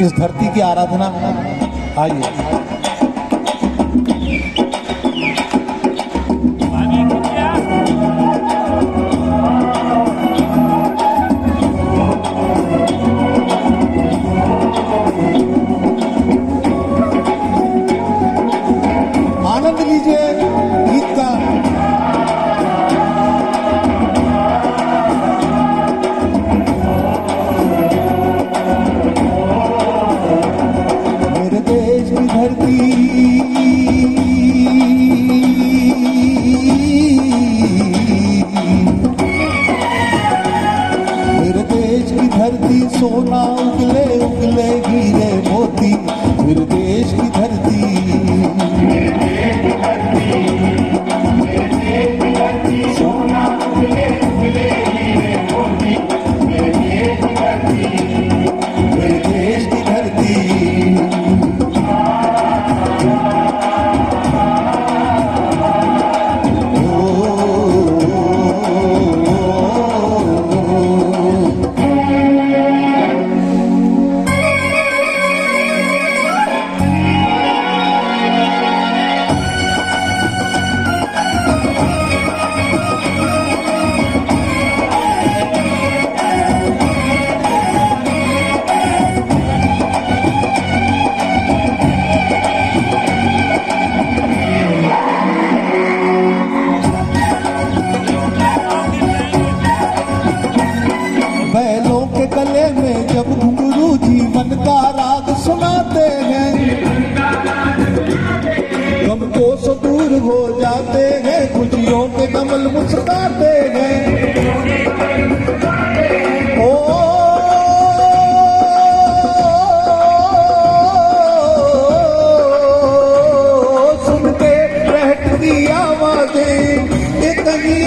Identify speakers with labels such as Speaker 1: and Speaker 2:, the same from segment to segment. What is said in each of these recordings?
Speaker 1: इस धरती की आराधना। आइए आनंद लीजिए गीत का। मेरे देश की धरती, मेरे देश की धरती सोना उगले उगले हीरे मोती। मेरे देश की धरती, सोना उगले उगले हीरे मोती। मेरे देश की धरती, गले में जब घुंघरू जीवन का राग सुनाते हैं, गम को सो दूर हो जाते हैं, खुशियों के कमल मुस्कुराते हैं। ओ सुन के रहती आवाजें ये कहीं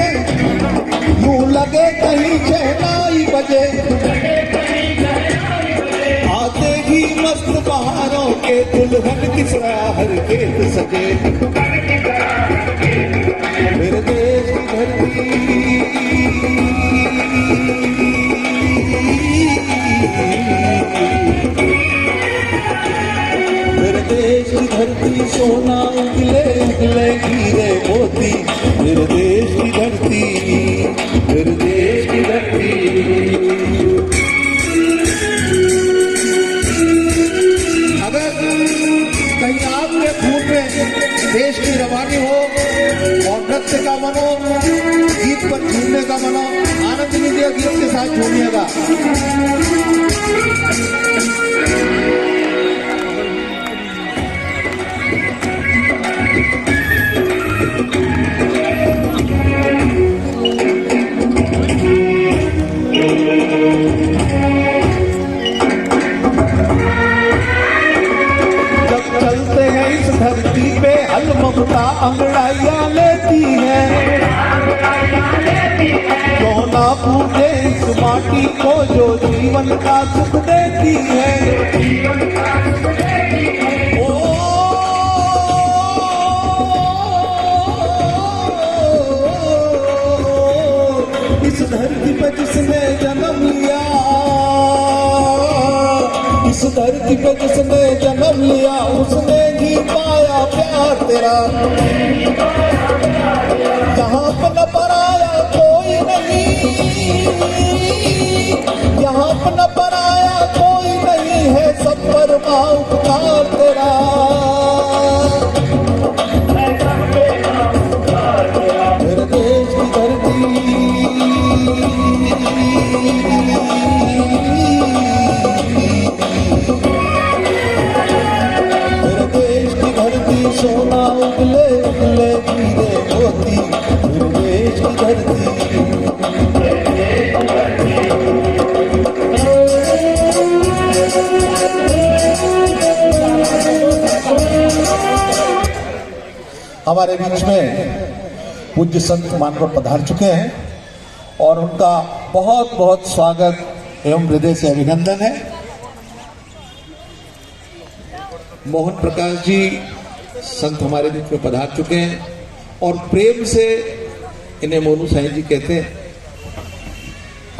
Speaker 1: यूं लगे कहीं शहनाई बजे। मस्त बहारों के दुल्हन किस हर खेत सजे। मेरे देश की धरती, मेरे देश की धरती सोना उगले उगले हीरे मोती। मेरे देश की धरती, मेरे देश की धरती। कहीं आपके खून में देश की रवानी हो और नृत्य का मन हो, गीत पर झूमने का मन हो, आनंद लीजिए, गीत के साथ झूमिएगा। धरती पे हल ममता अंगड़ाइयाँ लेती है, क्यों ना पूजे इस माटी को जो जीवन का सुख देती है। ओ इस धरती पे जिसने जन्म लिया, इस धरती पे जिसने जन्म लिया, उसने ही पाया प्यार तेरा। यहाँ पर न पराया कोई नहीं, यहाँ पर न पराया कोई नहीं है, सब पर माँ उपकार तेरा। मेरे देश की धरती, सोना उगले उगले हीरे मोती। मेरे देश की धरती, हमारे बीच में पूज्य संत मानव पधार चुके हैं और उनका बहुत बहुत स्वागत एवं हृदय से अभिनंदन है। मोहन प्रकाश जी संत हमारे बीच में पधार चुके हैं और प्रेम से इन्हें मोनू साईं जी कहते हैं।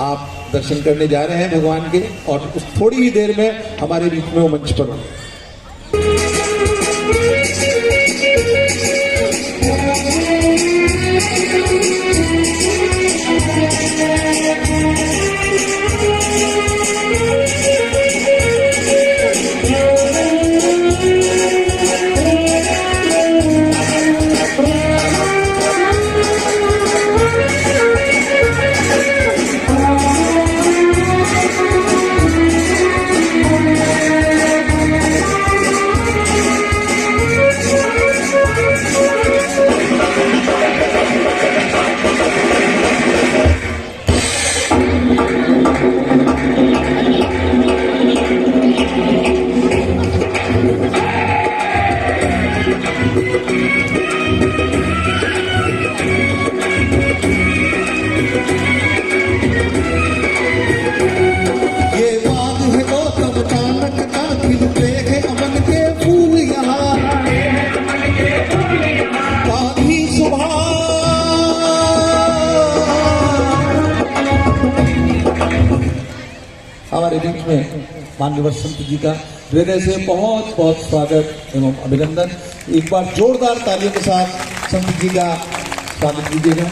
Speaker 1: आप दर्शन करने जा रहे हैं भगवान के, और उस थोड़ी ही देर में हमारे बीच में वो मंच पर हमारे बीच में माननीय संत जी का हृदय से बहुत बहुत स्वागत एवं अभिनंदन। एक बार जोरदार तालियों के साथ संत जी का स्वागत कीजिएगा।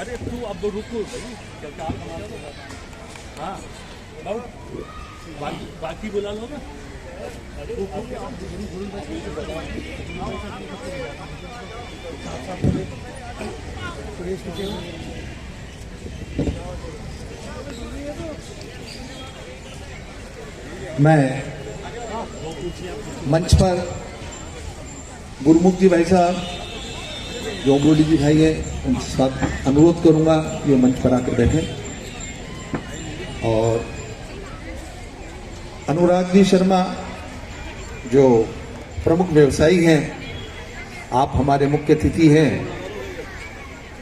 Speaker 2: अरे तू अब रुको, हाँ बाकी बुला लो ना।
Speaker 1: मैं मंच पर गुरुमुख जी भाई साहब, जो अमरोली जी भाई है, उनके साथ अनुरोध करूंगा कि वो मंच पर आकर बैठे। और अनुराग जी शर्मा जो प्रमुख व्यवसायी हैं, आप हमारे मुख्य अतिथि हैं,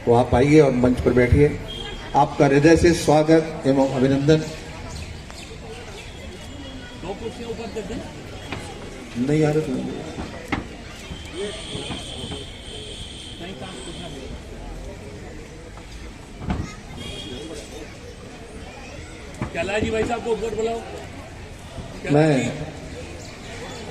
Speaker 1: तो आप आइए और मंच पर बैठिए। आपका हृदय से स्वागत एवं अभिनंदन।
Speaker 2: दो कुर्सियां ऊपर कर दें।
Speaker 1: नहीं आ रहा
Speaker 2: कैलाश जी भाई साहब को ऊपर बुलाओ।
Speaker 1: मैं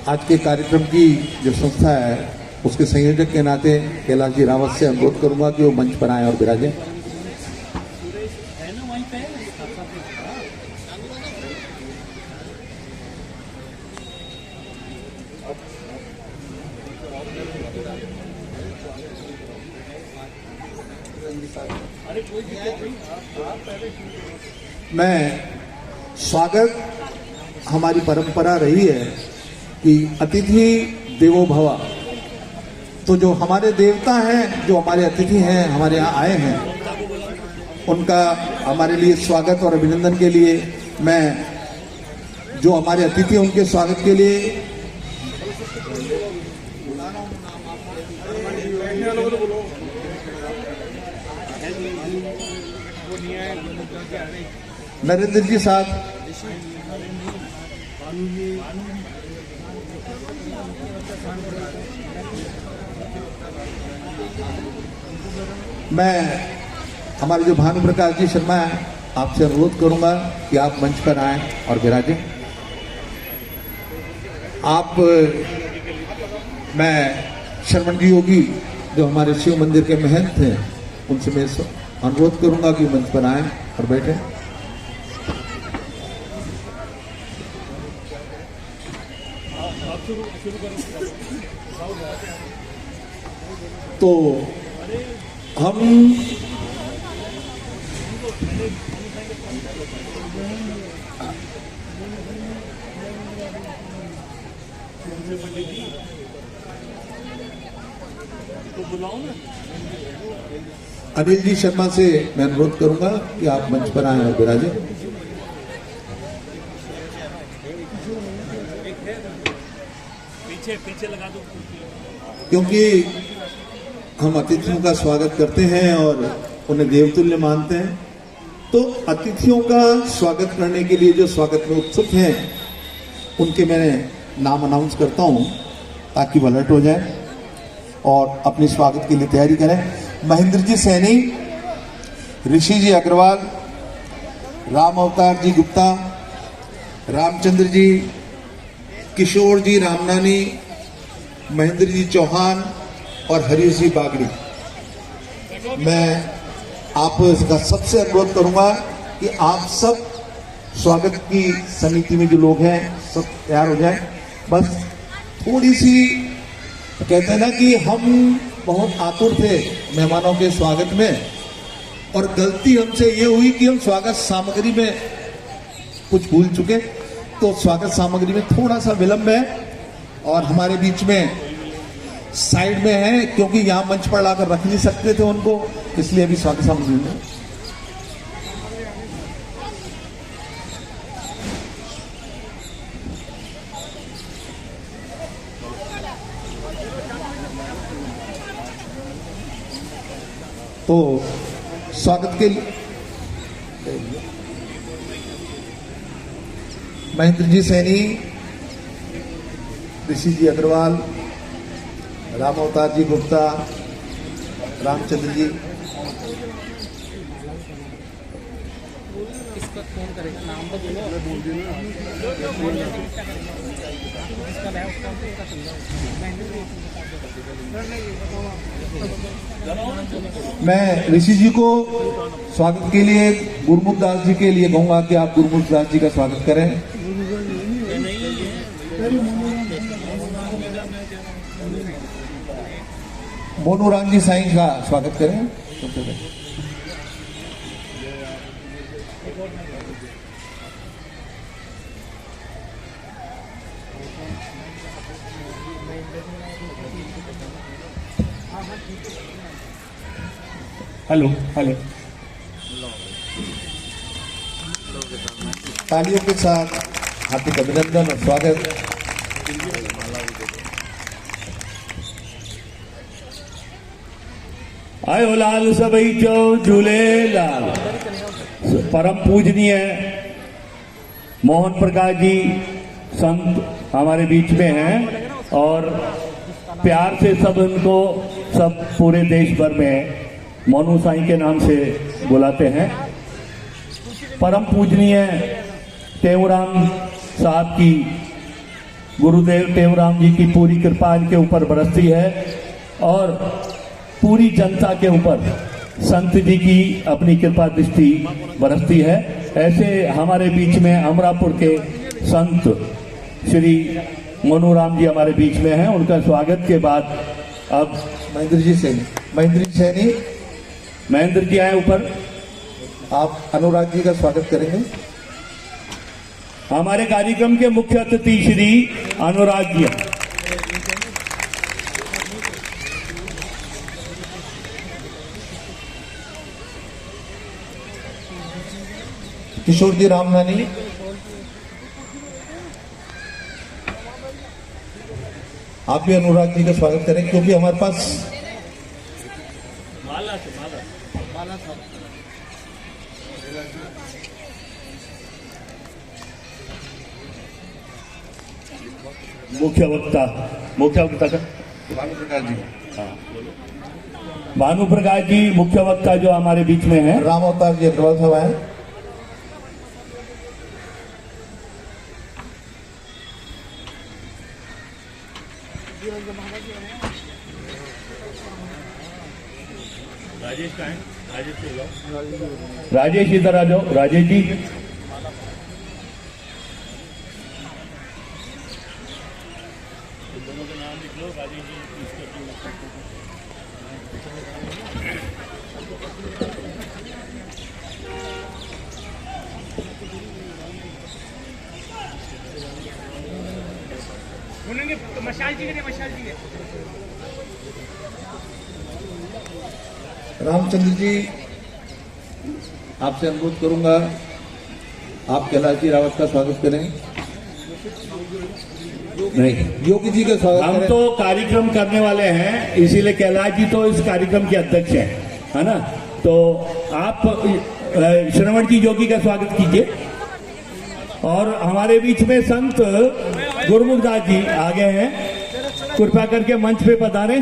Speaker 1: आज के कार्यक्रम की जो संस्था है उसके संयोजक के नाते कैलाश जी रावत से अनुरोध करूंगा कि वो मंच पर आए और विराजें। मैं स्वागत, हमारी परंपरा रही है कि अतिथि देवो भव, तो जो हमारे देवता हैं, जो हमारे अतिथि हैं, हमारे यहाँ आए हैं, उनका हमारे लिए स्वागत और अभिनंदन के लिए मैं जो हमारे अतिथि हैं उनके स्वागत के लिए नरेंद्र जी साहब, मैं हमारे जो भानु प्रकाश जी शर्मा है, आपसे अनुरोध करूंगा कि आप मंच पर आएं और विराजें। आप मैं शर्मन जी योगी जो हमारे शिव मंदिर के महंत हैं, उनसे मैं अनुरोध करूंगा कि मंच पर आएं और बैठें। तो हम अनिल जी शर्मा से मैं अनुरोध करूंगा कि आप मंच पर आएं और विराजें।
Speaker 2: पीछे लगा दो,
Speaker 1: क्योंकि हम अतिथियों का स्वागत करते हैं और उन्हें देवतुल्य मानते हैं, तो अतिथियों का स्वागत करने के लिए जो स्वागत में उत्सुक हैं उनके मैं नाम अनाउंस करता हूं ताकि वो अलर्ट हो जाए और अपने स्वागत के लिए तैयारी करें। महेंद्र जी सैनी, ऋषि जी अग्रवाल, राम अवतार जी गुप्ता, रामचंद्र जी, किशोर जी रामनानी, महेंद्र जी चौहान और हरीश जी बागड़ी। मैं आपका सबसे अनुरोध करूंगा कि आप सब स्वागत की समिति में जो लोग हैं सब तैयार हो जाएं। बस थोड़ी सी कहते हैं ना कि हम बहुत आतुर थे मेहमानों के स्वागत में, और गलती हमसे ये हुई कि हम स्वागत सामग्री में कुछ भूल चुके। तो स्वागत सामग्री में थोड़ा सा विलंब है और हमारे बीच में साइड में है, क्योंकि यहाँ मंच पर लाकर रख नहीं सकते थे उनको, इसलिए अभी स्वागत सामग्री में। तो स्वागत के लिए महेंद्र जी सैनी, ऋषि जी अग्रवाल, राम अवतार जी गुप्ता, रामचंद्र जी, मैं ऋषि जी को स्वागत के लिए गुरमुख दास जी के लिए कहूंगा कि आप गुरमुख दास जी का स्वागत करें। मोनू राम जी साईं का स्वागत करें।
Speaker 2: हेलो हेलो,
Speaker 1: तालियों के साथ हार्दिक अभिनंदन और स्वागत।
Speaker 2: आयो लाल सभई चो झूलेलाल। परम पूजनीय मोहन प्रकाश जी संत हमारे बीच में हैं और प्यार से सब उनको सब पूरे देश भर में मोनू साईं के नाम से बुलाते हैं। परम पूजनीय टेऊराम साहब की, गुरुदेव टेऊराम जी की पूरी कृपा इनके ऊपर बरसती है और पूरी जनता के ऊपर संत जी की अपनी कृपा दृष्टि बरसती है। ऐसे हमारे बीच में अमरापुर के संत श्री मोनू राम जी हमारे बीच में हैं। उनका स्वागत के बाद अब
Speaker 1: महेंद्र जी सैनी,
Speaker 2: महेंद्र जी आए ऊपर।
Speaker 1: आप अनुराग जी का स्वागत करेंगे।
Speaker 2: हमारे कार्यक्रम के मुख्य अतिथि श्री अनुराग जी।
Speaker 1: किशोर जी रामनानी, आप भी अनुराग जी का स्वागत करें, क्योंकि हमारे पास मुख्य वक्ता का भानु प्रकाश जी मुख्य वक्ता जो हमारे बीच में है। राम अवतार जी अग्रवाल साहब आए।
Speaker 2: राजेश का है, राजेश इधर आ जाओ। राजेश जी,
Speaker 3: मशाल जी के मशाल जी के
Speaker 1: रामचंद्र जी, आपसे अनुरोध करूंगा आप कैलाश जी रावत का स्वागत करें।
Speaker 2: नहीं,
Speaker 1: योगी जी का स्वागत
Speaker 2: हम
Speaker 1: करें।
Speaker 2: तो कार्यक्रम करने वाले हैं, इसीलिए कैलाश जी तो इस कार्यक्रम के अध्यक्ष हैं, है ना। तो आप श्रवण जी योगी का स्वागत कीजिए। और हमारे बीच में संत गुरमुख दास जी आ गए हैं, कृपया करके मंच पे पधारें।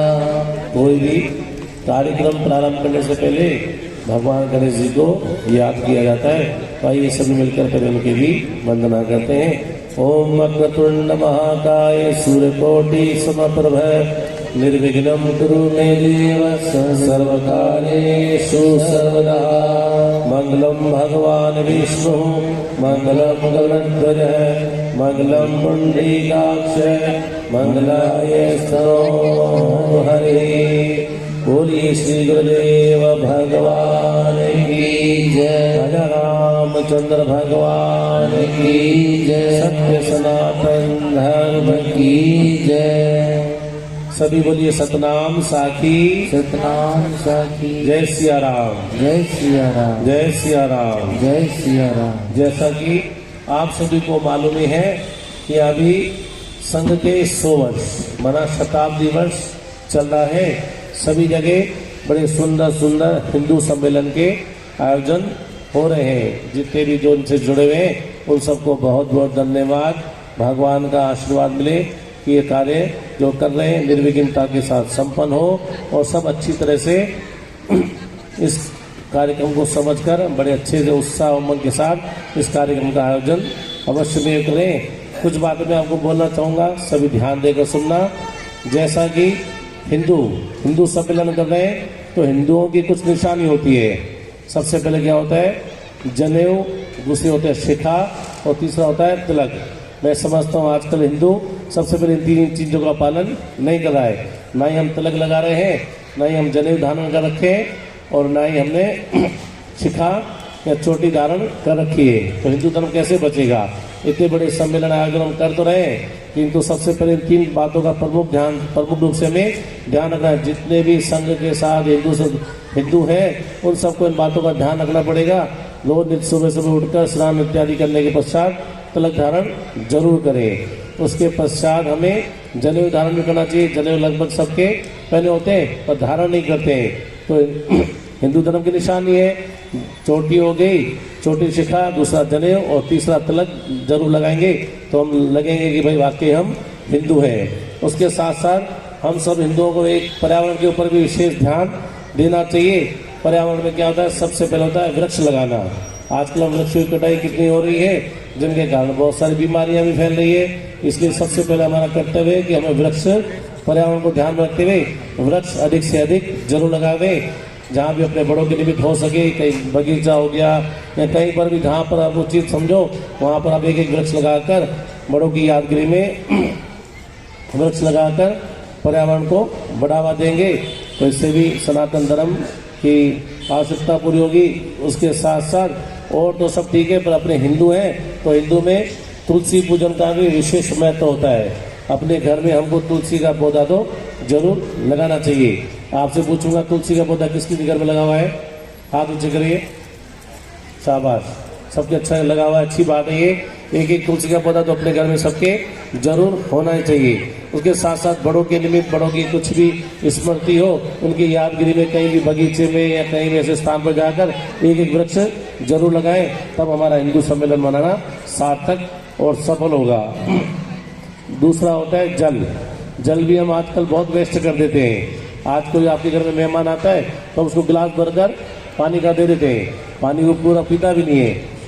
Speaker 4: कार्यक्रम प्रारंभ करने से पहले भगवान गणेश जी को याद किया जाता है। तो आइए सभी मिलकर पहले उनकी भी वंदना करते हैं। ओम वक्रतुंड महाकाय सूर्यकोटि समप्रभ निर्विघ्नं कुरु मे देव सर्वकार्येषु सर्वदा। मंगलम भगवान विष्णु मंगलम गरुड़ध्वज मंगलम पुंडरीकाक्ष मंगलाय स्तनो हरे। बोलिए श्री गुरुदेव भगवान की जय। राजा रामचंद्र भगवान की जय। सत्य सनातन धर्म की जय। सभी बोलिए सतनाम साखी
Speaker 5: सतनाम साखी।
Speaker 4: जय सिया राम
Speaker 5: जय सिया राम
Speaker 4: जय सिया राम
Speaker 5: जय सिया राम।
Speaker 4: जैसा कि आप सभी को मालूम ही है कि अभी संघ के 100 वर्ष माना शताब्दी वर्ष चल रहा है। सभी जगह बड़े सुंदर सुंदर हिंदू सम्मेलन के आयोजन हो रहे हैं। जितने भी जो इनसे जुड़े हुए हैं उन सबको बहुत बहुत धन्यवाद। भगवान का आशीर्वाद मिले कि ये कार्य जो कर रहे हैं निर्विघ्नता के साथ संपन्न हो और सब अच्छी तरह से इस कार्यक्रम को समझकर बड़े अच्छे से उत्साह उमंग के साथ इस कार्यक्रम का आयोजन अवश्य में करें। कुछ बातें मैं आपको बोलना चाहूँगा, सभी ध्यान देकर सुनना। जैसा कि हिंदू सम्मेलन कर रहे हैं तो हिंदुओं की कुछ निशानी होती है। सबसे पहले क्या होता है जनेऊ, दूसरे होते हैं शिखा और तीसरा होता है तिलक। मैं समझता हूँ आजकल हिंदू सबसे पहले इन 3 चीज़ों का पालन नहीं कर रहा है। ना ही हम तिलक लगा रहे हैं, ना ही हम जनेऊ धारण कर रखे हैं और ना ही हमने शिखा या चोटी धारण कर रखी है। तो हिंदू धर्म कैसे बचेगा? इतने बड़े सम्मेलन आयोजन हम कर तो रहे हैं, किंतु सबसे पहले इन 3 बातों का प्रमुख रूप से हमें ध्यान रखना है। जितने भी संघ के साथ हिंदू हैं उन सबको इन बातों का ध्यान रखना पड़ेगा। रोज सुबह उठकर स्नान इत्यादि करने के पश्चात तिलक धारण जरूर करें। उसके पश्चात हमें जनेऊ धारण भी करना चाहिए। जनेऊ लगभग सबके पहले होते हैं पर धारण नहीं करते हैं। तो हिंदू धर्म की निशानी है चोटी हो गई, चोटी शिखा, दूसरा जनेऊ और तीसरा तिलक जरूर लगाएंगे तो हम लगेंगे कि भाई वाकई हम हिंदू हैं। उसके साथ साथ हम सब हिंदुओं को एक पर्यावरण के ऊपर भी विशेष ध्यान देना चाहिए। पर्यावरण में क्या होता है, सबसे पहले होता है वृक्ष लगाना। आजकल वृक्षों की कटाई कितनी हो रही है जिनके कारण बहुत सारी बीमारियां भी फैल रही है। इसलिए सबसे पहले हमारा कर्तव्य है कि हमें वृक्ष पर्यावरण को ध्यान में रखते हुए वृक्ष अधिक से अधिक जरूर लगावे। जहाँ भी अपने बड़ों के निमित्त हो सके, कहीं बगीचा हो गया या कहीं पर भी जहाँ पर आप उचित समझो वहाँ पर आप एक वृक्ष लगाकर बड़ों की यादगिरी में वृक्ष लगाकर पर्यावरण को बढ़ावा देंगे तो इससे भी सनातन धर्म की आवश्यकता पूरी होगी। उसके साथ साथ और तो सब ठीक है, पर अपने हिंदू हैं तो हिंदू में तुलसी पूजन का भी विशेष महत्व होता है। अपने घर में हमको तुलसी का पौधा तो जरूर लगाना चाहिए। आपसे पूछूंगा तुलसी का पौधा किसके घर में लगा हुआ है? हाथ ऊंचे करिए, शाबाश, सबके अच्छा लगा हुआ है, अच्छी बात है। ये एक तुलसी का पौधा तो अपने घर में सबके जरूर होना ही चाहिए। उसके साथ साथ बड़ों के निमित्त बड़ों की कुछ भी स्मृति हो, उनकी यादगिरी में कहीं भी बगीचे में या कहीं भी ऐसे स्थान पर जाकर एक वृक्ष जरूर लगाएं, तब हमारा हिंदू सम्मेलन मनाना सार्थक और सफल होगा। दूसरा होता है जल। जल भी हम आजकल बहुत वेस्ट कर देते हैं। आज कोई आपके घर में मेहमान आता है तो उसको गिलास भरकर पानी का दे देते हैं, पानी को पूरा पीता भी नहीं है।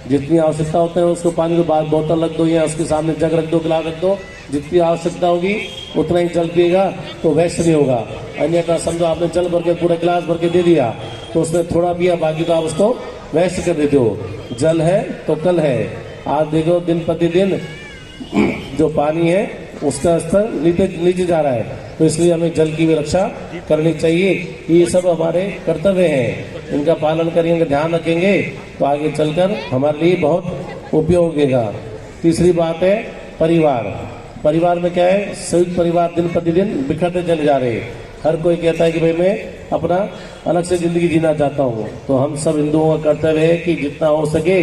Speaker 4: जितनी आवश्यकता होता है उसको पानी को बाद बोतल रख दो या उसके सामने जग रख दो, गिलास रख दो, जितनी आवश्यकता होगी उतना ही जल पिएगा तो वेस्ट नहीं होगा। अन्यथा समझो आपने जल भर के पूरा गिलास भर के दे दिया तो उसमें थोड़ा पिया, बाकी तो आप उसको वेस्ट कर देते हो। जल है तो कल है। आज देखो दिन प्रतिदिन जो पानी है उसका स्तर नीचे जा रहा है, तो इसलिए हमें जल की भी रक्षा करनी चाहिए। ये सब हमारे कर्तव्य हैं, इनका पालन करेंगे, ध्यान रखेंगे तो आगे चलकर हमारे लिए बहुत उपयोग होगा। तीसरी बात है परिवार। परिवार में क्या है, संयुक्त परिवार दिन प्रतिदिन बिखरते चले जा रहे हैं। हर कोई कहता है कि भाई मैं अपना अलग से जिंदगी जीना चाहता हूँ। तो हम सब हिंदुओं का कर्तव्य है कि जितना हो सके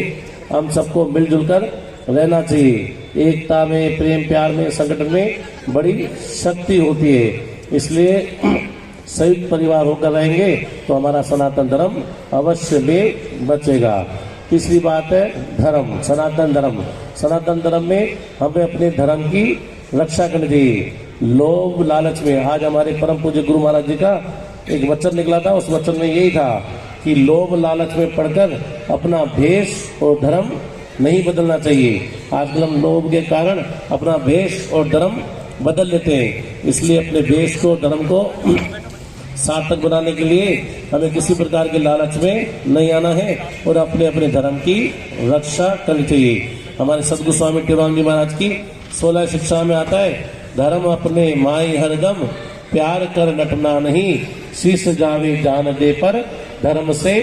Speaker 4: हम सबको मिलजुल कर रहना चाहिए। एकता में, प्रेम प्यार में, संगठन में बड़ी शक्ति होती है। इसलिए संयुक्त परिवार होकर रहेंगे तो हमारा सनातन धर्म अवश्य में बचेगा। तीसरी बात है धर्म, सनातन धर्म। सनातन धर्म में हमें अपने धर्म की रक्षा करनी चाहिए। लोभ लालच में आज हमारे परम पूज्य गुरु महाराज जी का एक वचन निकला था, उस वचन में यही था कि लोभ लालच में पड़कर अपना भेष और धर्म नहीं बदलना चाहिए। आजकल हम लोभ के कारण अपना भेष और धर्म बदल लेते हैं, इसलिए अपने भेष को धर्म को सार्थक बनाने के लिए हमें किसी प्रकार के लालच में नहीं आना है और अपने अपने धर्म की रक्षा करनी चाहिए। हमारे सदगुरु स्वामी टेवांग जी महाराज की 16 शिक्षा में आता है, धर्म अपने माई हरदम, प्यार कर नटना नहीं, शीश जावे जान दे पर धर्म से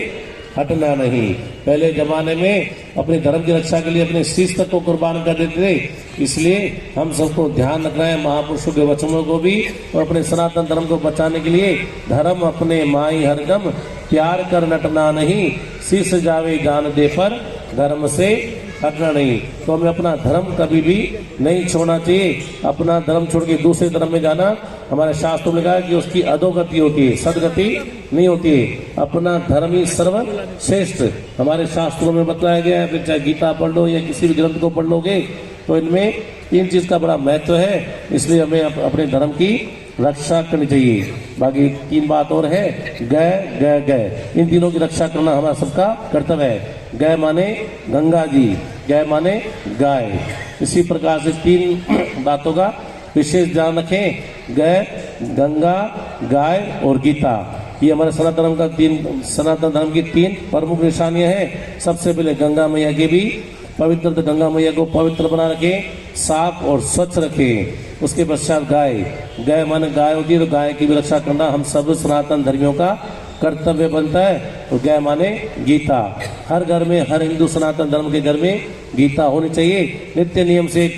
Speaker 4: हटना नहीं। पहले जमाने में अपने धर्म की रक्षा के लिए अपने शीश तक को कुर्बान कर देते थे, इसलिए हम सबको ध्यान रखना है महापुरुषों के वचनों को भी और अपने सनातन धर्म को बचाने के लिए धर्म अपने माई हरदम, प्यार कर नटना नहीं, शीश जावे जान दे पर धर्म से हटना नहीं। तो हमें अपना धर्म कभी भी नहीं छोड़ना चाहिए। अपना धर्म छोड़ के दूसरे धर्म में जाना, हमारे शास्त्रों में लिखा है कि उसकी अधोगति होती है, सदगति नहीं होती है। अपना धर्म ही सर्वश्रेष्ठ हमारे शास्त्रों में बताया गया है। फिर चाहे गीता पढ़ लो या किसी भी ग्रंथ को पढ़ लोगे तो इनमें तीन चीज का बड़ा महत्व है, इसलिए हमें अपने धर्म की रक्षा करनी चाहिए। बाकी तीन बात और है, गय गय गय, इन तीनों की रक्षा करना हमारा सबका कर्तव्य है। गय माने गंगा जी, गय माने गाय। इसी प्रकार से तीन बातों का विशेष ध्यान रखें, गय, गंगा, गाय और गीता। ये हमारे सनातन धर्म की तीन प्रमुख निशानियां हैं। सबसे पहले गंगा मैया की भी पवित्र, तो गंगा मैया को पवित्र बना रखें, साफ और स्वच्छ रखें। उसके पश्चात गाय, गाय माने गाय होती है, तो गाय की भी रक्षा करना हम सब सनातन धर्मियों का कर्तव्य बनता है। तो गाय माने गीता। हर घर में, हर हिंदू सनातन धर्म के घर में गीता होनी चाहिए। नित्य नियम से एक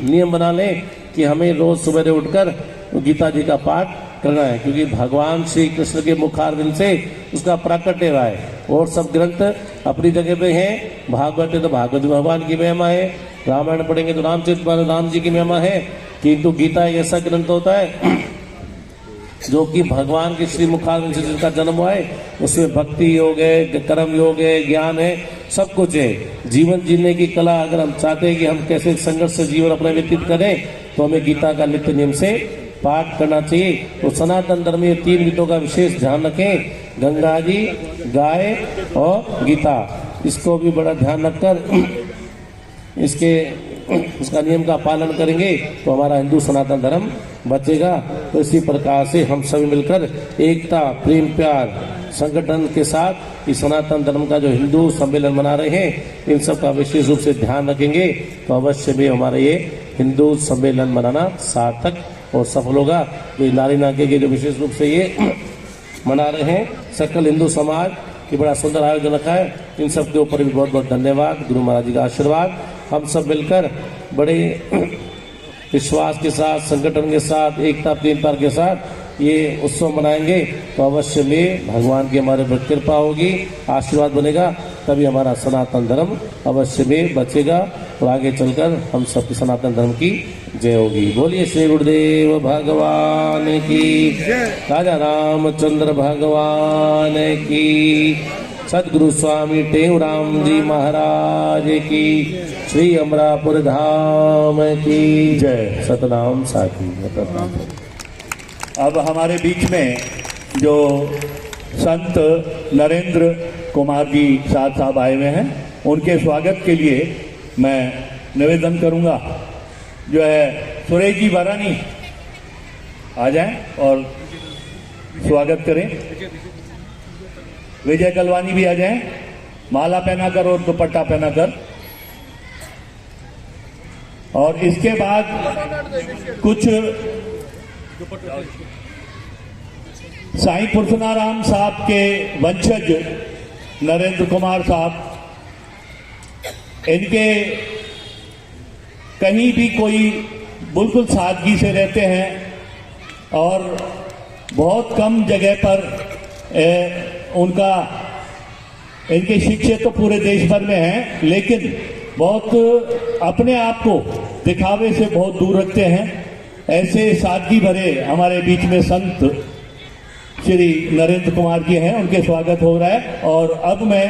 Speaker 4: नियम बना लें कि हमें रोज सुबह उठकर गीता जी का पाठ करना है, क्योंकि भगवान श्री कृष्ण के मुखारविंद से उसका प्राकट्य हुआ है। और सब ग्रंथ अपनी जगह पे हैं। भागवत है तो भागवत भगवान की महिमा है, रामायण पढ़ेंगे तो रामचरितमानस राम जी की महिमा है, किंतु गीता एक ऐसा ग्रंथ होता है जो कि भगवान के श्री मुखारविंद से जिसका जन्म हुआ है, उसमें भक्ति योग है, कर्म योग है, ज्ञान है, सब कुछ है। जीवन जीने की कला अगर हम चाहते हैं कि हम कैसे संघर्ष से जीवन अपना व्यतीत करें, तो हमें गीता का नित्य नियम से पाठ करना चाहिए। तो सनातन धर्म में तीन गीतों का विशेष ध्यान रखें, गंगा जी, गाय और गीता। इसको भी बड़ा ध्यान रखकर उसका नियम का पालन करेंगे तो हमारा हिंदू सनातन धर्म बचेगा। तो इसी प्रकार से हम सभी मिलकर एकता, प्रेम, प्यार संगठन के साथ इस सनातन धर्म का जो हिंदू सम्मेलन मना रहे हैं, इन सब का विशेष रूप से ध्यान रखेंगे तो अवश्य भी हमारा ये हिंदू सम्मेलन मनाना सार्थक और सफल होगा। तो नारी नाके के जो विशेष रूप से ये मना रहे हैं, सकल हिंदू समाज की बड़ा सुंदर आयोजन रखा है। इन सब के ऊपर भी बहुत बहुत धन्यवाद, गुरु महाराज जी का आशीर्वाद। हम सब मिलकर बड़े विश्वास के साथ, संगठन के साथ, एकता प्रेमता के साथ ये उत्सव मनाएंगे तो अवश्य में भगवान की हमारे पर कृपा होगी, आशीर्वाद बनेगा, तभी हमारा सनातन धर्म अवश्य में बचेगा और आगे चलकर हम सबकी सनातन धर्म की जय होगी। बोलिए श्री गुरुदेव भगवान की, राजा रामचंद्र भगवान की, सदगुरु स्वामी टेवराम जी महाराज की, श्री अमरापुर धाम की जय। सतनाम साखी।
Speaker 2: अब हमारे बीच में जो संत नरेंद्र कुमार जी साहब आए हुए हैं, उनके स्वागत के लिए मैं निवेदन करूंगा, जो है सुरेश जी भरानी आ जाएं और स्वागत करें। विजय कलवानी भी आ जाएं, माला पहनाकर और दुपट्टा पहनाकर। और इसके बाद कुछ साईं पुरुषोत्तम साहब के वंशज नरेंद्र कुमार साहब, इनके कहीं भी कोई बिल्कुल सादगी से रहते हैं और बहुत कम जगह पर इनके शिक्षे तो पूरे देश भर में हैं, लेकिन बहुत अपने आप को दिखावे से बहुत दूर रखते हैं। ऐसे सादगी भरे हमारे बीच में संत श्री नरेंद्र कुमार जी हैं, उनके स्वागत हो रहा है। और अब मैं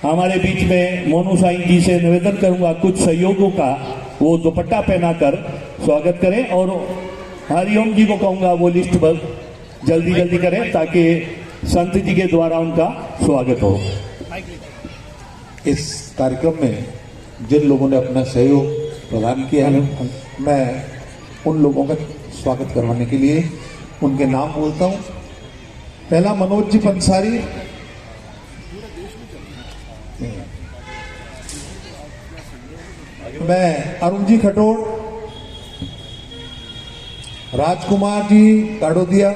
Speaker 2: हमारे बीच में मोनू साईं जी से निवेदन करूंगा कुछ सहयोगों का वो दुपट्टा पहनाकर स्वागत करें, और हरिओम जी को कहूंगा वो लिस्ट पर जल्दी जल्दी करें ताकि संत जी के द्वारा उनका स्वागत हो।
Speaker 1: इस कार्यक्रम में जिन लोगों ने अपना सहयोग प्रदान किया है, मैं उन लोगों का स्वागत करवाने के लिए उनके नाम बोलता हूं। पहला मनोज जी पंसारी, मैं अरुण जी खटोड़, राजकुमार जी काड़ोदिया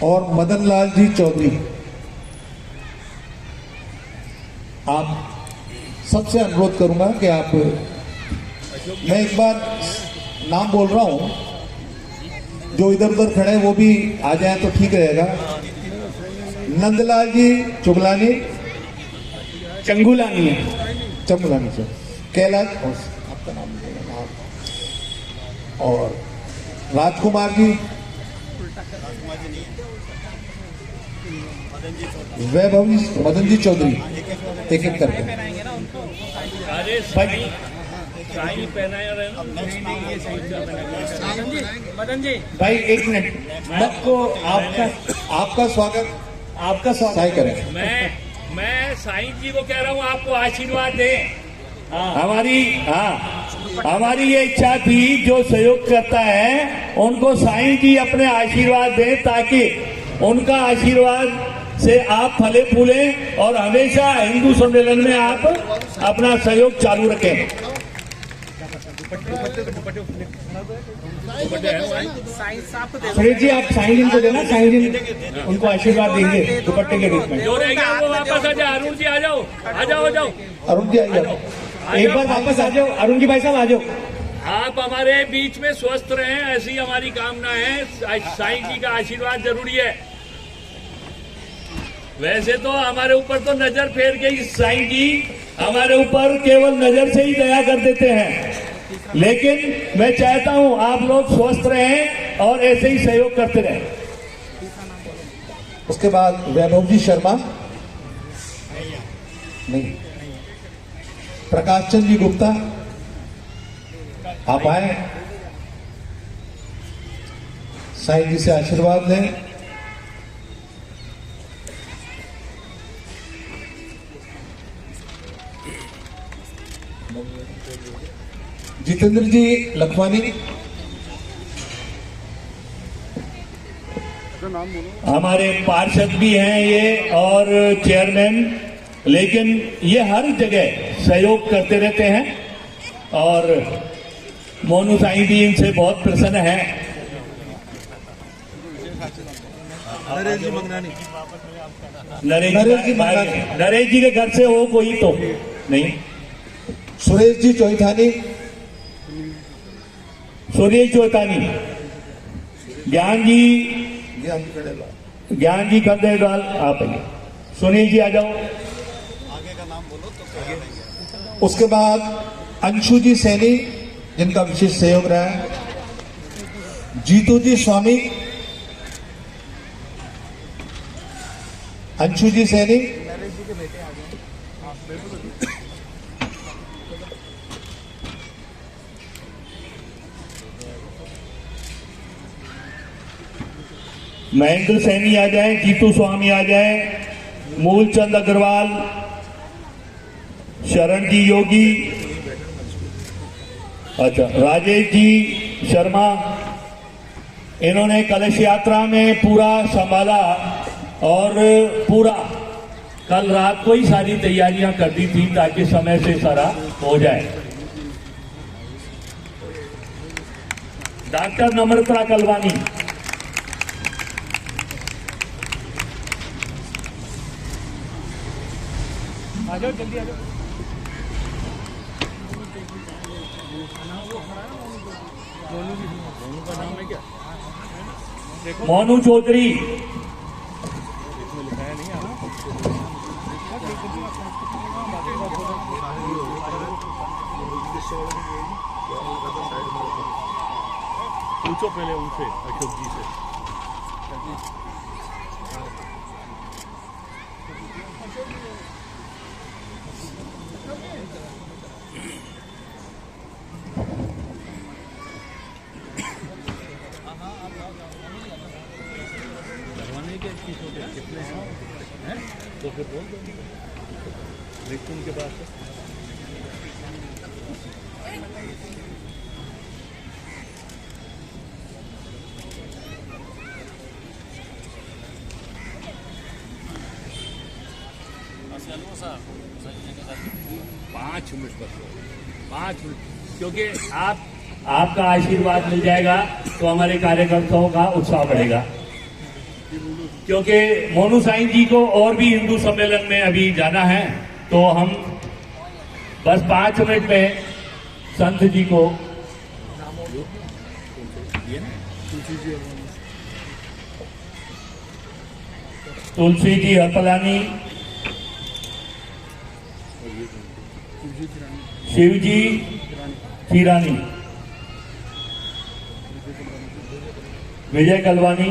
Speaker 1: और मदन लाल जी चौधरी। आप सबसे अनुरोध करूंगा कि आप, मैं एक बार नाम बोल रहा हूं, जो इधर उधर खड़े हैं वो भी आ जाए तो ठीक रहेगा। नंदलाल जी चुगलानी,
Speaker 3: चंगुलानी है,
Speaker 1: चंगुलानी से कैलाश, और आपका नाम और राजकुमार जी, वैभव जी, मदन जी चौधरी, एक एक करके।
Speaker 2: अरे साईं पहनाया रहे ना।
Speaker 3: मदन जी
Speaker 1: भाई एक मिनट, आपको आपका स्वागत, आपका स्वागत साई करें।
Speaker 2: मैं साईं जी को कह रहा हूँ आपको आशीर्वाद दें। हमारी ये इच्छा थी, जो सहयोग करता है उनको साईं जी अपने आशीर्वाद दें ताकि उनका आशीर्वाद से आप फले फूले और हमेशा हिंदू सम्मेलन में आप अपना सहयोग चालू रखें।
Speaker 3: सुरेश जी आप साईं जी को देना, साईं जी उनको आशीर्वाद देंगे दुपट्टे के रूप में।
Speaker 2: जो रहेगा वो वापस आ जाओ। अरुण जी आ जाओ, आ जाओ, आ जाओ।
Speaker 1: अरुण जी आइए,
Speaker 3: एक बार वापस आ जाओ, अरुण जी भाई साहब आ जाओ।
Speaker 2: आप हमारे बीच में स्वस्थ रहें, ऐसी हमारी कामना है। साईं जी का आशीर्वाद जरूरी है। वैसे तो हमारे ऊपर तो नजर फेर के साईं जी हमारे ऊपर केवल नजर से ही दया कर देते हैं, लेकिन मैं चाहता हूं आप लोग स्वस्थ रहें और ऐसे ही सहयोग करते रहें।
Speaker 1: उसके बाद वैभव जी शर्मा, नहीं, प्रकाश चंद जी गुप्ता, आप आए, साईं जी से आशीर्वाद लें। जितेंद्र जी लखवानी,
Speaker 2: हमारे पार्षद भी हैं ये और चेयरमैन, लेकिन ये हर जगह सहयोग करते रहते हैं और मोनू साईं भी इनसे बहुत प्रसन्न है।
Speaker 1: नरेश जी मंगनानी,
Speaker 2: नरेश जी के घर से हो कोई तो नहीं।
Speaker 1: सुरेश जी चौथानी,
Speaker 2: सुरेश चौथानी, ज्ञान जी खंडेलवाल, आप आइए। सुनील जी आ जाओ।
Speaker 1: उसके बाद अंशु जी सैनी, जिनका विशेष सहयोग रहा है। जीतू जी स्वामी, अंशु जी सैनी,
Speaker 2: महेंद्र सैनी आ जाए, जीतू स्वामी आ जाए, मूलचंद अग्रवाल, शरण जी योगी, अच्छा राजेश जी शर्मा, इन्होंने कलश यात्रा में पूरा संभाला और पूरा कल रात को ही सारी तैयारियां कर दी थी ताकि समय से सारा हो जाए। डॉक्टर नम्रता कलवानी,
Speaker 3: आ जाओ, जल्दी आ जाओ।
Speaker 2: मोनू चौधरी,
Speaker 6: पूछो पहले उनसे, अशोक जी से। तो फिर बोल दो, देखते उनके पास है। पाँच मिनट बस, 5 मिनट, क्योंकि
Speaker 2: आपका आशीर्वाद मिल जाएगा तो हमारे कार्यकर्ताओं का उत्साह बढ़ेगा। क्योंकि मोनू साईं जी को और भी हिंदू सम्मेलन में अभी जाना है, तो हम बस 5 मिनट में संत जी को तुलसी जी हरपलानी, शिव जी खीरानी, विजय कलवानी,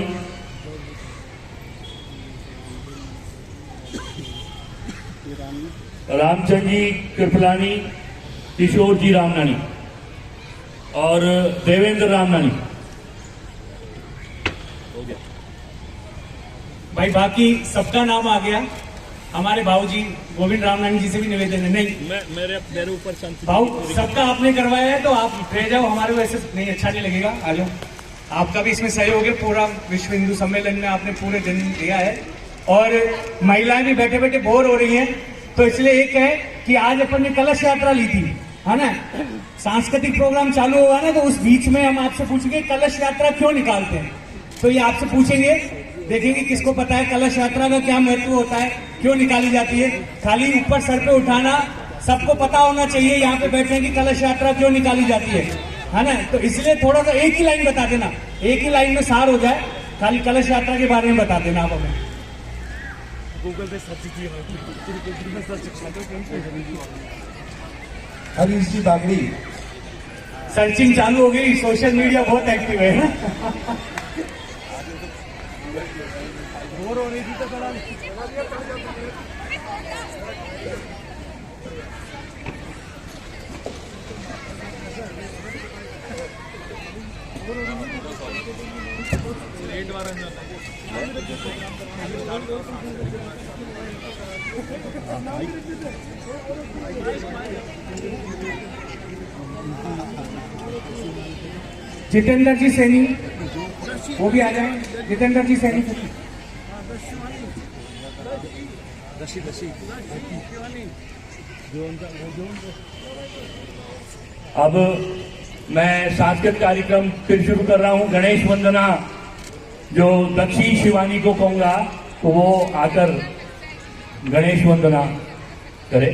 Speaker 2: रामचंद्र जी कृपलानी, किशोर जी रामनानी और देवेंद्र रामनानी।
Speaker 3: भाई बाकी सबका नाम आ गया। हमारे भाऊजी गोविंद रामनानी जी से भी निवेदन है। नहीं
Speaker 6: मेरे ऊपर संत
Speaker 3: भाऊ, सबका आपने करवाया है तो आप रह जाओ, हमारे वैसे नहीं अच्छा नहीं लगेगा। आ जाओ, आपका भी इसमें सहयोग है। पूरा विश्व हिंदू सम्मेलन में आपने पूरे दिन दिया है और महिलाएं भी बैठे बैठे बोर हो रही हैं, तो इसलिए एक है कि आज अपन ने कलश यात्रा ली थी, है ना। सांस्कृतिक प्रोग्राम चालू होगा ना, तो उस बीच में हम आपसे पूछेंगे कलश यात्रा क्यों निकालते हैं, तो ये आपसे पूछेंगे, देखेंगे किसको पता है कलश यात्रा का क्या महत्व होता है, क्यों निकाली जाती है। खाली ऊपर सर पे उठाना सबको पता होना चाहिए यहाँ पे बैठने की कलश यात्रा क्यों निकाली जाती है ना। तो इसलिए थोड़ा सा एक ही लाइन बता देना, एक ही लाइन में सार हो जाए। खाली कलश यात्रा के बारे में बता देना आप हमें।
Speaker 6: गूगल पे सर्च किया,
Speaker 1: हरीश जी बागड़ी,
Speaker 3: सर्चिंग चालू हो गई, सोशल मीडिया बहुत एक्टिव है ना।
Speaker 6: बोर हो रही थी तो थोड़ा
Speaker 3: जितेंद्र जी सैनी वो भी आ जाए। जितेंद्र जी सैनी
Speaker 2: अब मैं सांस्कृतिक कार्यक्रम फिर शुरू कर रहा हूं। गणेश वंदना जो दक्षी शिवानी को कहूंगा तो वो आकर गणेश वंदना करे।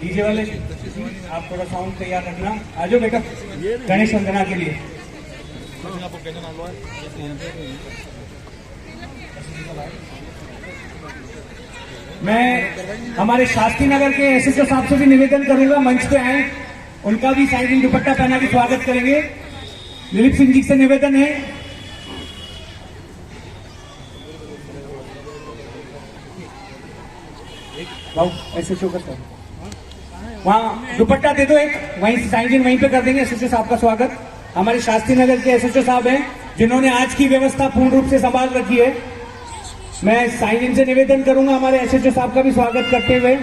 Speaker 3: डीजे वाले आप थोड़ा साउंड तैयार रखना। आ जाओ बेटा गणेश वंदना के लिए। मैं हमारे शास्त्री नगर के एसएचओ साहब से भी निवेदन करूंगा, मंच पे आए, उनका भी साइड दुपट्टा पहना के स्वागत करेंगे। दिलीप सिंह जी से निवेदन है। एसएचओ का वहाँ दुपट्टा दे दो एक, वहीं साइन वहीं पे कर देंगे। एसएचओ साहब का स्वागत। हमारे शास्त्री नगर के एसएचओ साहब हैं जिन्होंने आज की व्यवस्था पूर्ण रूप से संभाल रखी है। मैं साइन इन से निवेदन करूंगा हमारे एसएचओ साहब का भी स्वागत करते हुए।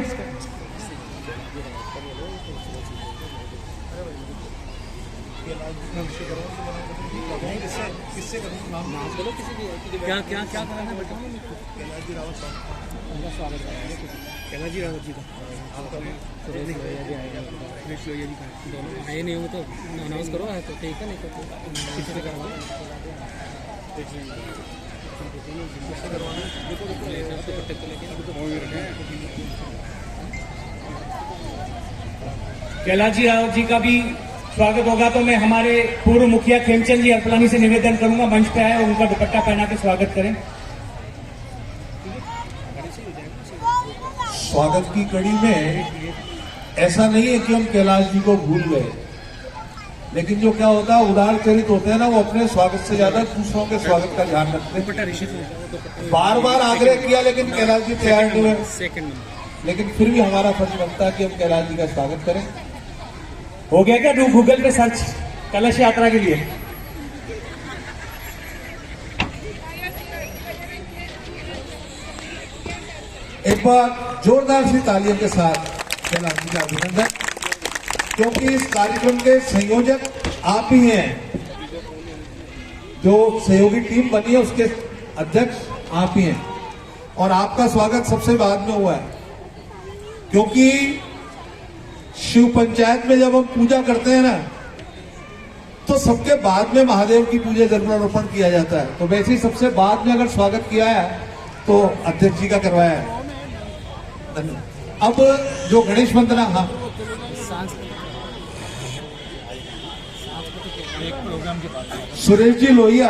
Speaker 7: क्या क्या क्या कराना है बेटा? कैलाजी रावत जी का आए नहीं हो तो अनाउंस करो, है तो ठीक है, नहीं तो किसी से करवाओ।
Speaker 3: कैलाजी रावत जी का भी स्वागत होगा, तो मैं हमारे पूर्व मुखिया खेमचंद जी हरपलानी से निवेदन करूंगा मंच पे आए और उनका दुपट्टा पहना के स्वागत करें।
Speaker 1: स्वागत की कड़ी में ऐसा नहीं है कि हम कैलाश जी को भूल गए, लेकिन जो क्या होता है उदार चरित होते हैं ना, वो अपने स्वागत से ज्यादा दूसरों के स्वागत का ध्यान रखते हैं। बार बार आग्रह किया लेकिन कैलाश जी तैयार नहीं हुए, लेकिन फिर भी हमारा फर्ज बनता है कि हम कैलाश जी का स्वागत करें।
Speaker 3: हो गया क्या गूगल पे सर्च कलश यात्रा के लिए?
Speaker 1: एक बार जोरदार सी तालियों के साथ कैलाश जी का अभिनंदन, क्योंकि इस कार्यक्रम के संयोजक आप ही हैं। जो सहयोगी टीम बनी है उसके अध्यक्ष आप ही हैं, और आपका स्वागत सबसे बाद में हुआ है, क्योंकि शिव पंचायत में जब हम पूजा करते हैं ना, तो सबके बाद में महादेव की पूजा जरूरारोपण किया जाता है। तो वैसे ही सबसे बाद में अगर स्वागत किया है तो अध्यक्ष जी का करवाया है। धन्यवाद। अब जो गणेश वंदना, हाँ सुरेश जी लोहिया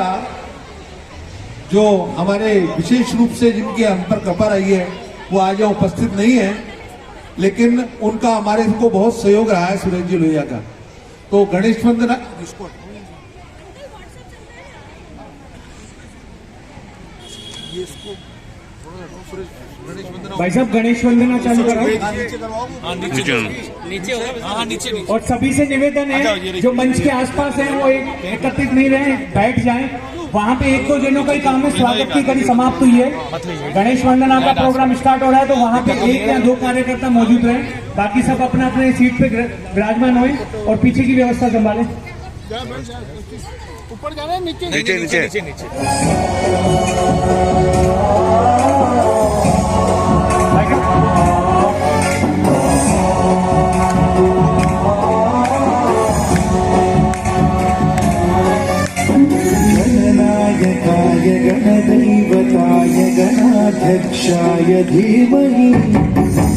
Speaker 1: जो हमारे विशेष रूप से जिनकी हम पर कृपा रही है, वो आज यहाँ उपस्थित नहीं है, लेकिन उनका हमारे को बहुत सहयोग रहा है, सुरेश जी लोहिया का। तो गणेश वंदना
Speaker 3: भाई साहब गणेश वंदना चालू कराओ।
Speaker 7: नीचे होगा, नीचे
Speaker 3: और सभी से निवेदन है जो मंच के आसपास हैं वो एकत्रित नहीं रहे, बैठ जाएं। वहाँ पे एक दो जनों का ही काम है, स्वागत की कड़ी समाप्त हुई है, गणेश वंदना का प्रोग्राम स्टार्ट हो रहा है, तो वहाँ पे एक या दो कार्यकर्ता मौजूद रहे, बाकी सब अपने अपने सीट पे विराजमान हुए और पीछे की व्यवस्था संभालें।
Speaker 7: ऊपर जाना है, नीचे
Speaker 6: नीचे नीचे नीचे नीचे
Speaker 5: गणनायकाय गणदैवताय गणाध्यक्षाय धीमहि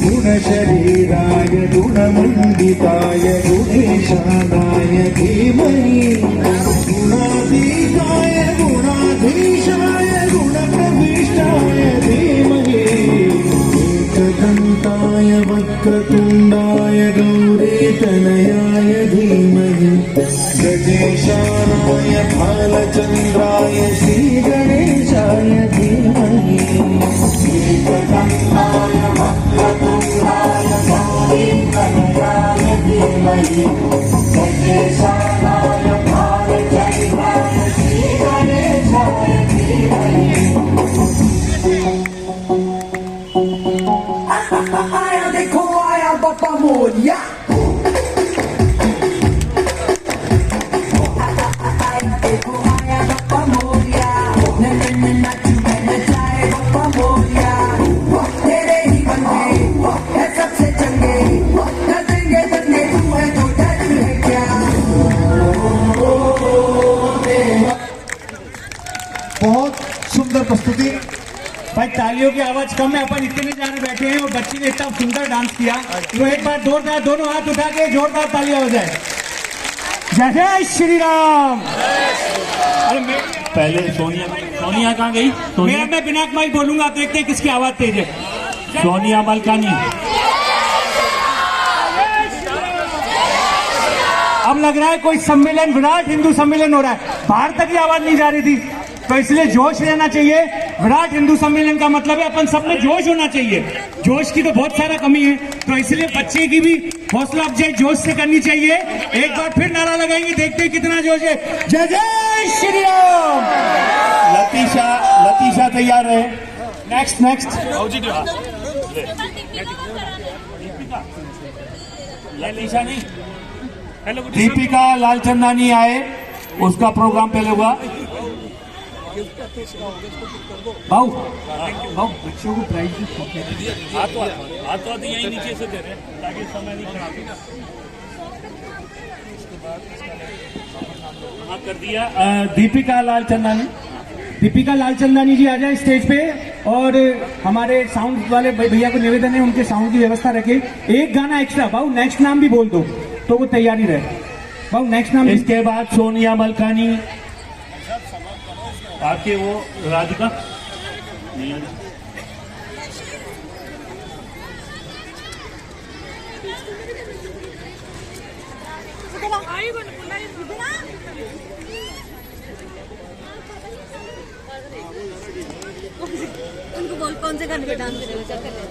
Speaker 5: गुणशरीराय गुणमण्डिताय गुणेशानाय धीमहि गुणातीताय गुणाधीशाय गुणप्रविष्टाय धीमहि एकदन्ताय वक्रतुण्डाय गौरीतनयाय धीमहि गणेशानाय भालचन्द्राय श्रीगणेशाय धीमहि एकदन्ताय वक्रतुण्डाय गौरीतनयाय धीमहि गणेशानाय भालचन्द्राय श्रीगणेशाय धीमहि।
Speaker 8: आया देखो आया बापा मोरिया, आया देखो आया बापा मोरिया, नाच जाए बापा मोरिया, तेरे ही बंदे है सबसे चंगे, नचेंगे दंगे तुम्हें तो डर है क्या।
Speaker 1: बहुत सुंदर प्रस्तुति।
Speaker 3: भाई तालियों की आवाज कम है, अपन इतने जाने बैठे हैं और बच्ची ने इतना सुंदर डांस किया, तो एक बार जोरदार दोनों हाथ उठा के जोरदार तालियां हो जाए। जय जय श्री राम। अरे
Speaker 2: पहले सोनिया कहाँ गई?
Speaker 3: मैं बिना माइक बोलूंगा, देखते हैं किसकी आवाज तेज है।
Speaker 2: सोनिया मलकानी।
Speaker 3: अब लग रहा है कोई सम्मेलन, विराट हिंदू सम्मेलन हो रहा है, बाहर तक ही आवाज नहीं जा रही थी, तो इसलिए जोश रहना चाहिए। विराट हिंदू सम्मेलन का मतलब है अपन सब में जोश होना चाहिए, जोश की तो बहुत सारा कमी है, तो इसलिए बच्चे की भी हौसला अफजाई जोश से करनी चाहिए। एक बार फिर नारा लगाएंगे, देखते हैं कितना जोश है। जय जय श्री राम।
Speaker 2: लतीशा तैयार है।
Speaker 3: नेक्स्ट
Speaker 2: लतीशा नहीं, दीपिका लालचंदानी आए, उसका प्रोग्राम पहले हुआ।
Speaker 3: भाऊ बच्चों को प्राइज
Speaker 2: हाथों यही नीचे से दे रहे ताकि समय नहीं खराब हो। कर दिया। दीपिका लालचंदानी जी आ जाए स्टेज पे, और हमारे साउंड वाले भैया को निवेदन है उनके साउंड की व्यवस्था रखे। एक गाना एक्स्ट्रा, भाऊ नेक्स्ट नाम भी बोल दो तो वो तैयारी रहे। भाऊ नेक्स्ट नाम। इसके बाद सोनिया मलकानी आके, वो राधिका
Speaker 9: उनको बोल कौन से गाने पे डांस करेगा, क्या कर रहे हैं।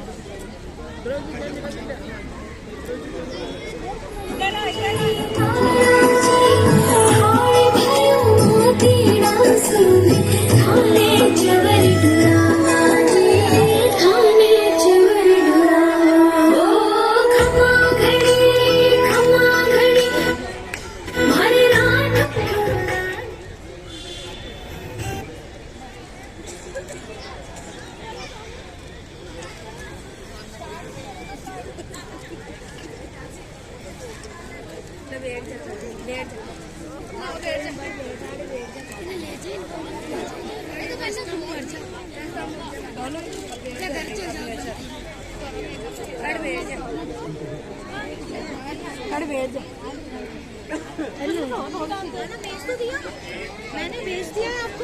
Speaker 9: मैंने भेज दिया आपको।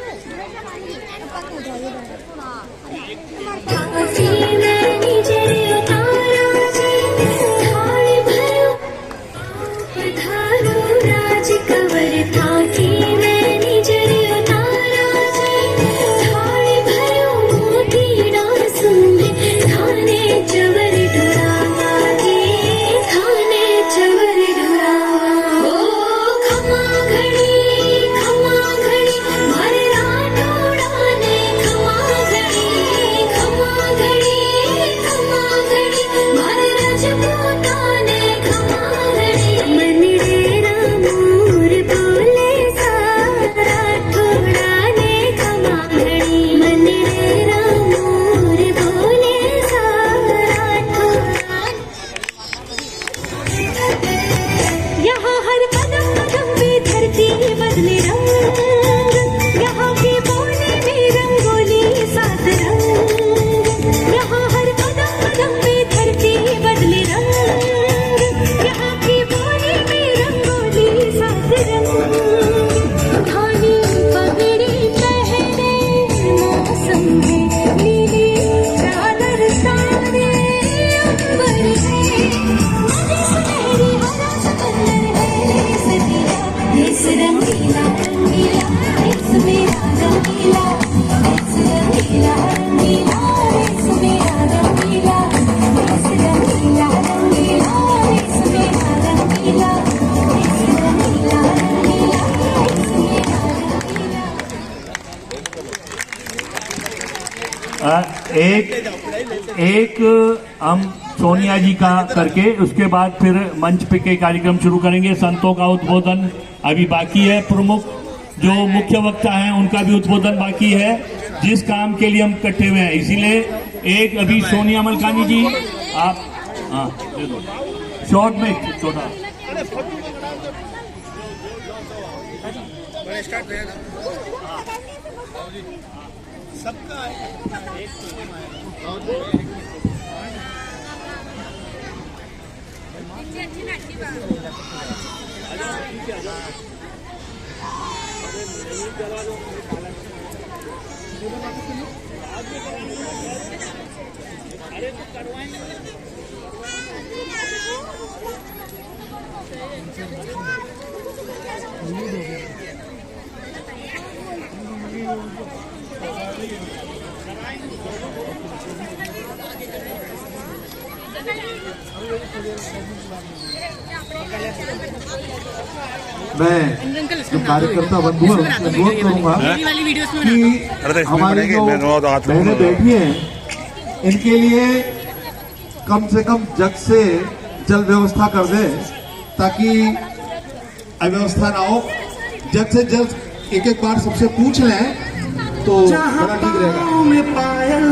Speaker 2: एक हम सोनिया जी का करके उसके बाद फिर मंच पे के कार्यक्रम शुरू करेंगे। संतों का उद्बोधन अभी बाकी है, प्रमुख जो मुख्य वक्ता हैं उनका भी उद्बोधन बाकी है, जिस काम के लिए हम इकट्ठे हुए हैं। इसीलिए एक अभी सोनिया मलकानी जी आप हाँ दे दो शॉर्ट में छोटा
Speaker 1: मैं जो कार्यकर्ता बंधु है उनसे अनुरोध करूंगा कि हमारी जो बहनें बैठी हैं इनके लिए कम से कम जग से जल व्यवस्था कर दे ताकि अव्यवस्था ना हो। जग से जल एक एक बार सबसे पूछ लें तो बड़ा ठीक रहेगा।
Speaker 5: में पायल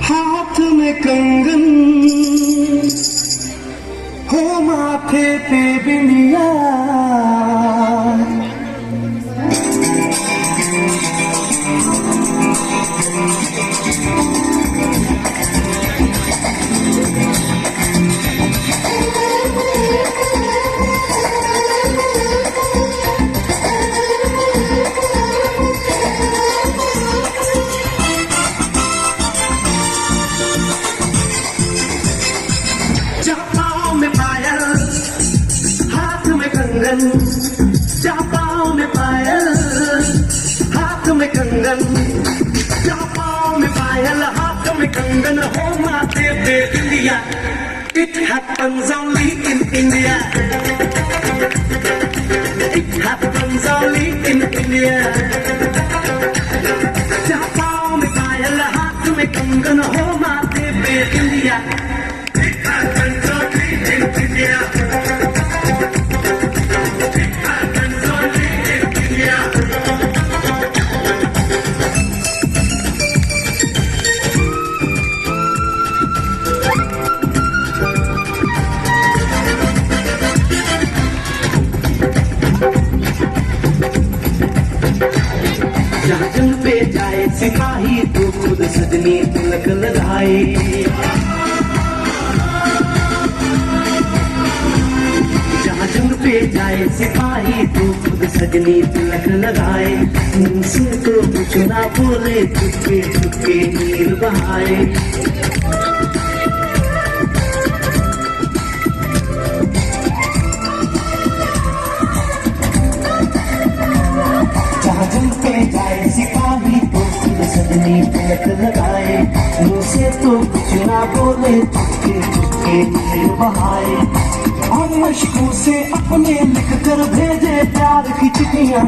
Speaker 5: हाथ में कंगन हो माथे पे बिंदिया पाँव में पायल हाथ में कंगन, पाँव में पायल हाथ में कंगन हो माथे पे बिंदिया। It happens only in India. It happens only in India. पाँव में पायल हाथ में कंगन हो माथे पे बिंदिया। It happens only in India. जहाँ जंग पे जाए सिपाही तो खुद सजनी तिलक लगाए। जहाँ जंग पे जाए सिपाही तो खुद सजनी तिलक लगाए। मुंह से तो कुछ ना बोले, चुपके चुपके नीर बहाए। जहाँ जंग पे जाए सिपाही तो खुद सजनी तिलक लगाए। मुंह से तो कुछ ना बोले, चुपके चुपके नीर बहाए। और मशकों से अपने लिख कर भेजे प्यार की चिट्ठियां।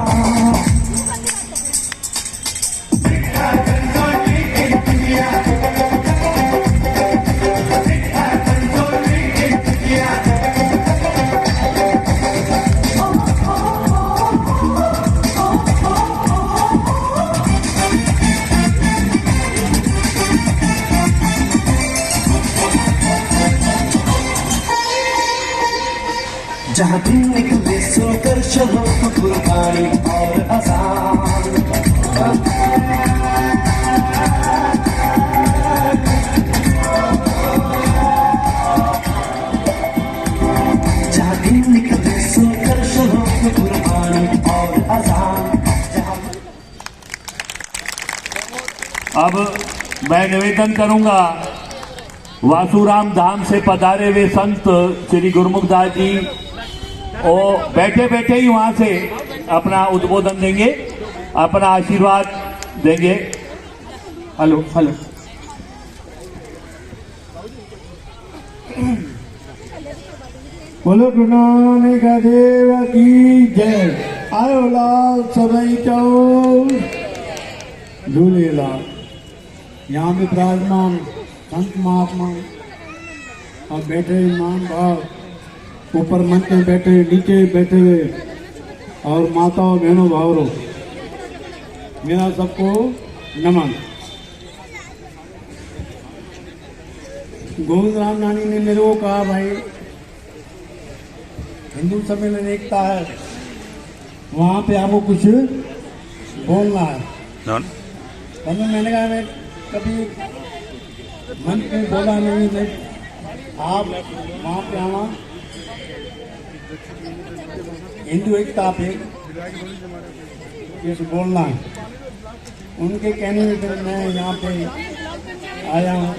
Speaker 5: जहाँ दिन निकले सुनकर शबों कुर्बानी और अज़ान। जहाँ दिन निकले सुनकर शबों कुर्बानी और अज़ान।
Speaker 2: अब मैं निवेदन करूंगा वासुराम धाम से पधारे हुए संत श्री गुरुमुखदास जी और बैठे बैठे ही वहां से अपना उद्बोधन देंगे, अपना आशीर्वाद देंगे। Hello hello.
Speaker 10: बोलो गुरु नानक देव की जय। आयो लाल सभई चौर झूलेलाल। यहाँ में विराजमान संत महात्मा और बैठे मान भाव, ऊपर मंच में बैठे, नीचे बैठे हुए और माताओं बहनों भावरों, मेरा सबको नमन। गोविंद राम नानी ने मेरे को कहा, भाई हिंदू सम्मेलन एकता है, वहाँ पे आपको कुछ बोलना है। तो मैंने कहा मैं कभी मन में बोला नहीं, आप वहाँ पे आना हिंदू एकता पे कुछ बोलना है। उनके कहने में फिर मैं यहाँ पे आया हूँ।